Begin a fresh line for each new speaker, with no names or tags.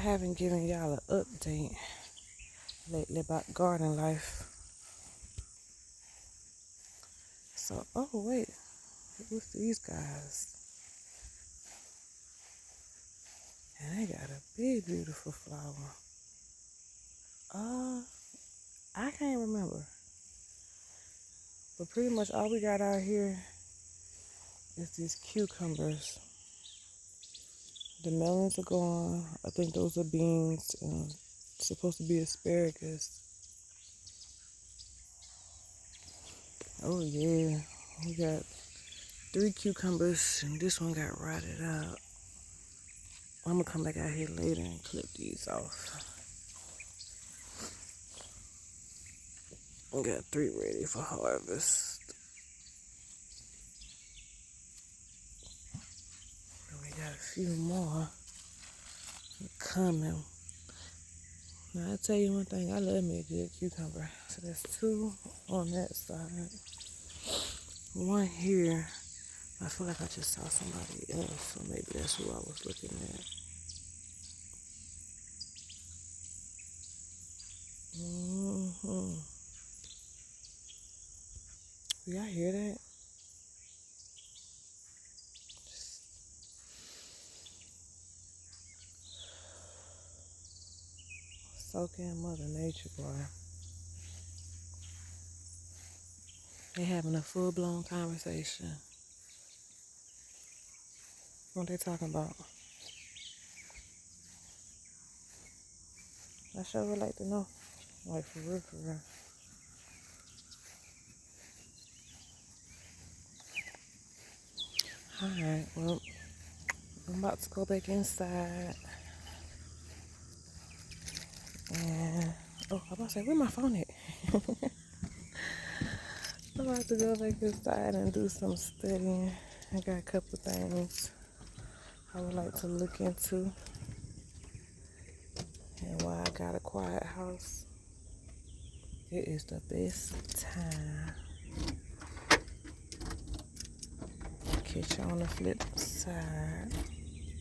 haven't given y'all an update lately about garden life. So, oh wait, what's these guys? And they got a big, beautiful flower. I can't remember. But pretty much all we got out here is these cucumbers. The melons are gone. I think those are beans. Supposed to be asparagus. Oh yeah, we got 3 cucumbers and this one got rotted out. I'm gonna come back out here later and clip these off. We got 3 ready for harvest. And we got a few more coming. Now I tell you one thing, I love me a good cucumber. So there's 2 on that side. 1 here. I feel like I just saw somebody else, so maybe that's who I was looking at. Y'all hear that? Soaking Mother Nature, boy. They having a full-blown conversation. What they talking about? I sure would like to know. Like, for real, for real. Alright, well, I'm about to go back inside. And, oh, I'm about to say, where my phone at? I'm about to go back inside and do some studying. I got a couple things I would like to look into. And while I got a quiet house, it is the best time. Catch you on the flip side.